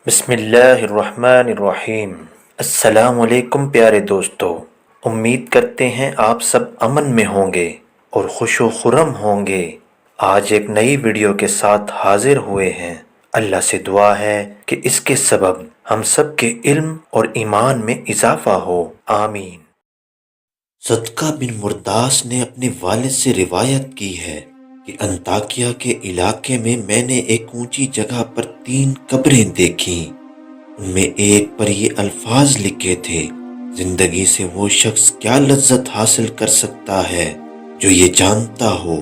بسم اللہ الرحمن الرحیم۔ السلام علیکم پیارے دوستو، امید کرتے ہیں آپ سب امن میں ہوں گے اور خوش و خرم ہوں گے۔ آج ایک نئی ویڈیو کے ساتھ حاضر ہوئے ہیں۔ اللہ سے دعا ہے کہ اس کے سبب ہم سب کے علم اور ایمان میں اضافہ ہو، آمین۔ صدقہ بن مرداس نے اپنے والد سے روایت کی ہے کہ انطاکیہ کے علاقے میں نے ایک اونچی جگہ پر 3 قبریں دیکھیں۔ ان میں ایک پر یہ الفاظ لکھے تھے: زندگی سے وہ شخص کیا لذت حاصل کر سکتا ہے جو یہ جانتا ہو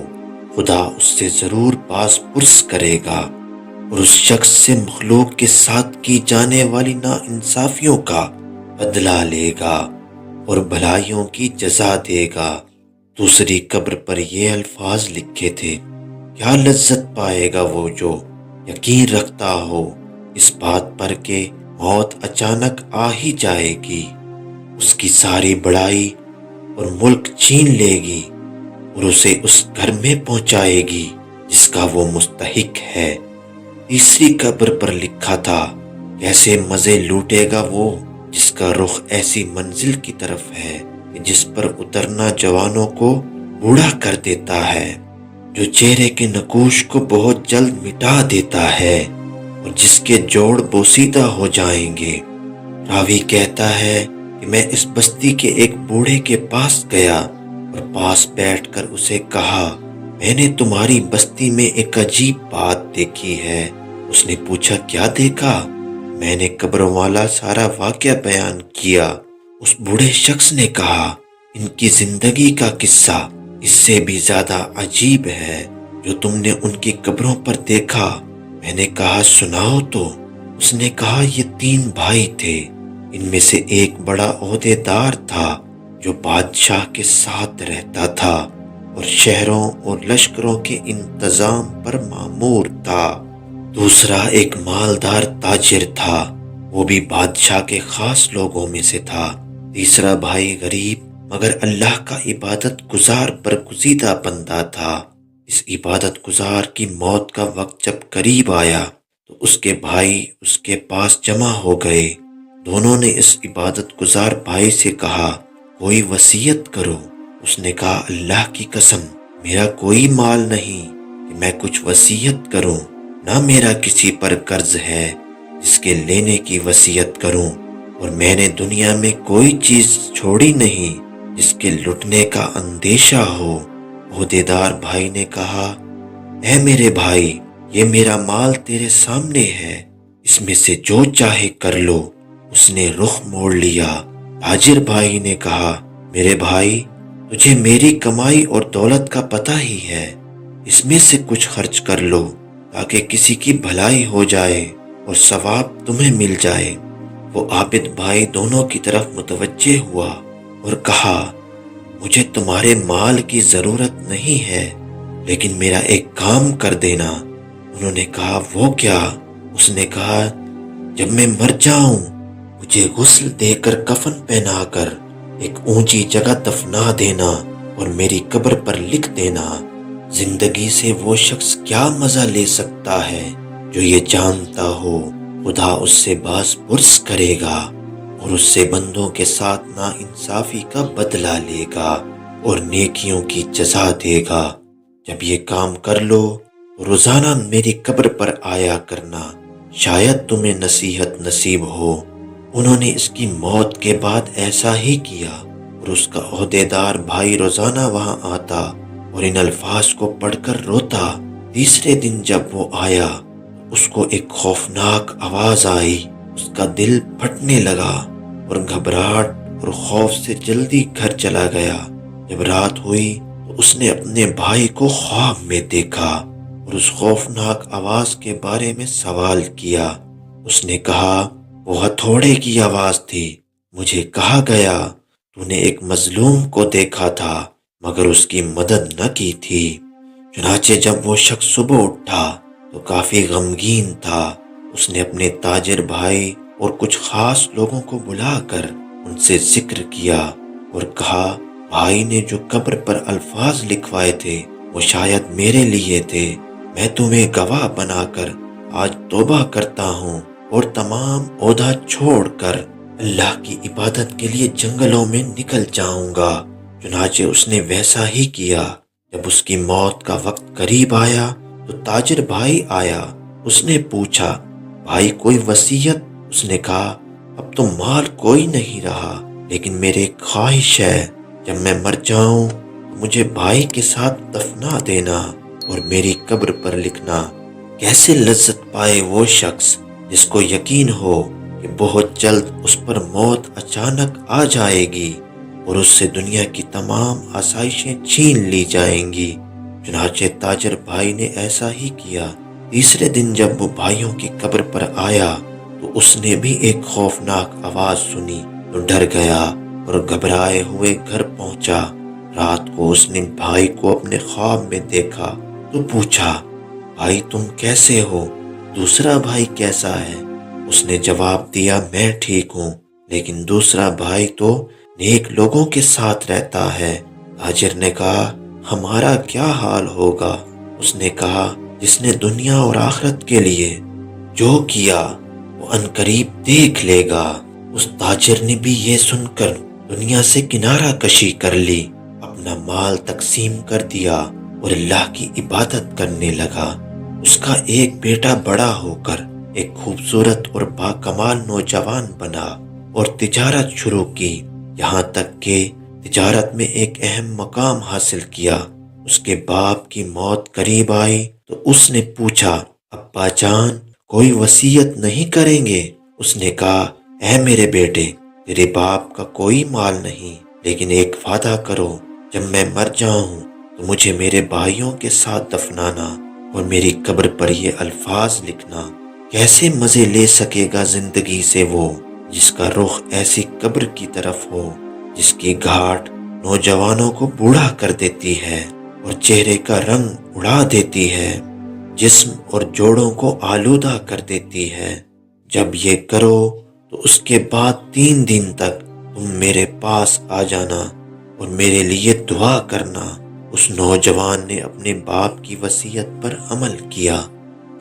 خدا اس سے ضرور باز پرس کرے گا، اور اس شخص سے مخلوق کے ساتھ کی جانے والی ناانصافیوں کا بدلہ لے گا اور بھلائیوں کی جزا دے گا۔ دوسری قبر پر یہ الفاظ لکھے تھے: کیا لذت پائے گا وہ جو یقین رکھتا ہو اس بات پر کہ موت اچانک آ ہی جائے گی، اس کی ساری بڑائی اور ملک چھین لے گی اور اسے اس گھر میں پہنچائے گی جس کا وہ مستحق ہے۔ تیسری قبر پر لکھا تھا: کیسے مزے لوٹے گا وہ جس کا رخ ایسی منزل کی طرف ہے کہ جس پر اترنا جوانوں کو بوڑھا کر دیتا ہے، جو چہرے کے نقوش کو بہت جلد مٹا دیتا ہے اور جس کے جوڑ بوسیدہ ہو جائیں گے۔ راوی کہتا ہے کہ میں اس بستی کے ایک بوڑھے کے پاس گیا اور پاس بیٹھ کر اسے کہا: میں نے تمہاری بستی میں ایک عجیب بات دیکھی ہے۔ اس نے پوچھا: کیا دیکھا؟ میں نے قبروں والا سارا واقعہ بیان کیا۔ اس بوڑھے شخص نے کہا: ان کی زندگی کا قصہ اس سے بھی زیادہ عجیب ہے جو تم نے ان کی قبروں پر دیکھا۔ میں نے کہا: سناؤ تو۔ اس نے کہا: یہ 3 بھائی تھے، ان میں سے ایک بڑا عہدیدار تھا جو بادشاہ کے ساتھ رہتا تھا اور شہروں اور لشکروں کے انتظام پر مامور تھا۔ دوسرا ایک مالدار تاجر تھا، وہ بھی بادشاہ کے خاص لوگوں میں سے تھا۔ تیسرا بھائی غریب مگر اللہ کا عبادت گزار برگزیدہ بندہ تھا۔ اس عبادت گزار کی موت کا وقت جب قریب آیا تو اس کے بھائی اس کے پاس جمع ہو گئے۔ دونوں نے اس عبادت گزار بھائی سے کہا: کوئی وصیت کرو۔ اس نے کہا: اللہ کی قسم، میرا کوئی مال نہیں کہ میں کچھ وصیت کروں، نہ میرا کسی پر قرض ہے جس کے لینے کی وصیت کروں، اور میں نے دنیا میں کوئی چیز چھوڑی نہیں جس کے لٹنے کا اندیشہ ہو۔ عہدیدار بھائی نے کہا: اے میرے بھائی، یہ میرا مال تیرے سامنے ہے، اس میں سے جو چاہے کر لو۔ اس نے رخ موڑ لیا۔ تاجر بھائی نے کہا: میرے بھائی، تجھے میری کمائی اور دولت کا پتہ ہی ہے، اس میں سے کچھ خرچ کر لو تاکہ کسی کی بھلائی ہو جائے اور ثواب تمہیں مل جائے۔ وہ عابد بھائی دونوں کی طرف متوجہ ہوا اور کہا: مجھے تمہارے مال کی ضرورت نہیں ہے، لیکن میرا ایک کام کر دینا۔ انہوں نے کہا: وہ کیا؟ اس نے کہا: جب میں مر جاؤں مجھے غسل دے کر کفن پہنا کر ایک اونچی جگہ دفنا دینا اور میری قبر پر لکھ دینا: زندگی سے وہ شخص کیا مزہ لے سکتا ہے جو یہ جانتا ہو خدا اس سے باز پرس کرے گا اور اس سے بندوں کے ساتھ ناانصافی کا بدلہ لے گا اور نیکیوں کی جزا دے گا۔ جب یہ کام کر لو روزانہ میری قبر پر آیا کرنا، شاید تمہیں نصیحت نصیب ہو۔ انہوں نے اس کی موت کے بعد ایسا ہی کیا اور اس کا عہدیدار بھائی روزانہ وہاں آتا اور ان الفاظ کو پڑھ کر روتا۔ تیسرے دن جب وہ آیا اس کو ایک خوفناک آواز آئی، اس کا دل پھٹنے لگا اور گھبراہٹ اور خوف سے جلدی گھر چلا گیا۔ جب رات ہوئی تو اس نے اپنے بھائی کو خواب میں دیکھا اور اس خوفناک آواز کے بارے میں سوال کیا۔ اس نے کہا: وہ ہتھوڑے کی آواز تھی، مجھے کہا گیا تو نے ایک مظلوم کو دیکھا تھا مگر اس کی مدد نہ کی تھی۔ چنانچہ جب وہ شخص صبح اٹھا تو کافی غمگین تھا۔ اس نے اپنے تاجر بھائی اور کچھ خاص لوگوں کو بلا کر ان سے ذکر کیا اور کہا: بھائی نے جو قبر پر الفاظ لکھوائے تھے وہ شاید میرے لیے تھے، میں تمہیں گواہ بنا کر آج توبہ کرتا ہوں اور تمام عہدہ چھوڑ کر اللہ کی عبادت کے لیے جنگلوں میں نکل جاؤں گا۔ چنانچہ اس نے ویسا ہی کیا۔ جب اس کی موت کا وقت قریب آیا تو تاجر بھائی آیا۔ اس نے پوچھا، بھائی کوئی وصیت؟ اس نے کہا، اب تو مال کوئی نہیں رہا، لیکن میری ایک خواہش ہے، جب میں مر جاؤں تو مجھے بھائی کے ساتھ دفنا دینا اور میری قبر پر لکھنا، کیسے لذت پائے وہ شخص جس کو یقین ہو کہ بہت جلد اس پر موت اچانک آ جائے گی اور اس سے دنیا کی تمام آسائشیں چھین لی جائیں گی۔ چنانچہ تاجر بھائی نے ایسا ہی کیا۔ تیسرے دن جب وہ بھائیوں کی قبر پر آیا تو اس نے بھی ایک خوفناک آواز سنی تو ڈر گیا اور گھبرائے ہوئے گھر پہنچا۔ رات کو اس نے بھائی کو اپنے خواب میں دیکھا تو پوچھا، بھائی تم کیسے ہو؟ دوسرا بھائی کیسا ہے؟ اس نے جواب دیا، میں ٹھیک ہوں، لیکن دوسرا بھائی تو نیک لوگوں کے ساتھ رہتا ہے۔ تاجر نے کہا، ہمارا کیا حال ہوگا؟ اس نے کہا، جس نے دنیا اور آخرت کے لیے جو کیا وہ عنقریب دیکھ لے گا۔ اس تاجر نے بھی یہ سن کر دنیا سے کنارہ کشی کر لی، اپنا مال تقسیم کر دیا اور اللہ کی عبادت کرنے لگا۔ اس کا ایک بیٹا بڑا ہو کر ایک خوبصورت اور باکمال نوجوان بنا اور تجارت شروع کی، یہاں تک کہ تجارت میں ایک اہم مقام حاصل کیا۔ اس کے باپ کی موت قریب آئی تو اس نے پوچھا، ابا جان کوئی وصیت نہیں کریں گے؟ اس نے کہا، اے میرے بیٹے، تیرے باپ کا کوئی مال نہیں، لیکن ایک وعدہ کرو، جب میں مر جاؤں تو مجھے میرے بھائیوں کے ساتھ دفنانا اور میری قبر پر یہ الفاظ لکھنا، کیسے مزے لے سکے گا زندگی سے وہ جس کا رخ ایسی قبر کی طرف ہو جس کی گھاٹ نوجوانوں کو بوڑھا کر دیتی ہے اور چہرے کا رنگ اڑا دیتی ہے، جسم اور جوڑوں کو آلودہ کر دیتی ہے۔ جب یہ کرو تو اس کے بعد 3 دن تک تم میرے پاس آ جانا اور میرے لیے دعا کرنا۔ اس نوجوان نے اپنے باپ کی وصیت پر عمل کیا۔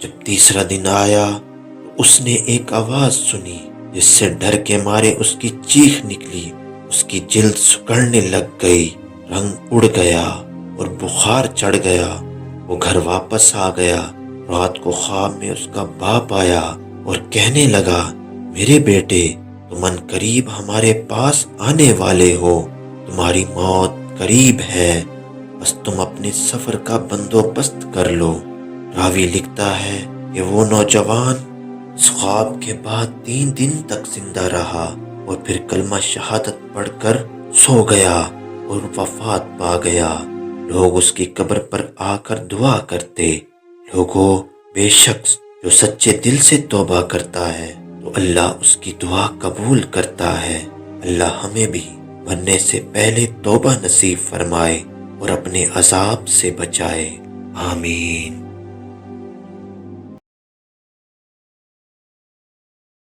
جب تیسرا دن آیا تو اس نے ایک آواز سنی جس سے ڈر کے مارے اس کی چیخ نکلی، اس کی جلد سکڑنے لگ گئی، رنگ اڑ گیا اور بخار چڑھ گیا۔ وہ گھر واپس آ گیا۔ رات کو خواب میں اس کا باپ آیا اور کہنے لگا، میرے بیٹے، تم عنقریب ہمارے پاس آنے والے ہو، تمہاری موت قریب ہے، بس تم اپنے سفر کا بندوبست کر لو۔ راوی لکھتا ہے کہ وہ نوجوان اس خواب کے بعد 3 دن تک زندہ رہا اور پھر کلمہ شہادت پڑھ کر سو گیا اور وفات پا گیا۔ لوگ اس کی قبر پر آ کر دعا کرتے، لوگوں، بے شخص جو سچے دل سے توبہ کرتا ہے تو اللہ اس کی دعا قبول کرتا ہے۔ اللہ ہمیں بھی مرنے سے پہلے توبہ نصیب فرمائے اور اپنے عذاب سے بچائے، آمین۔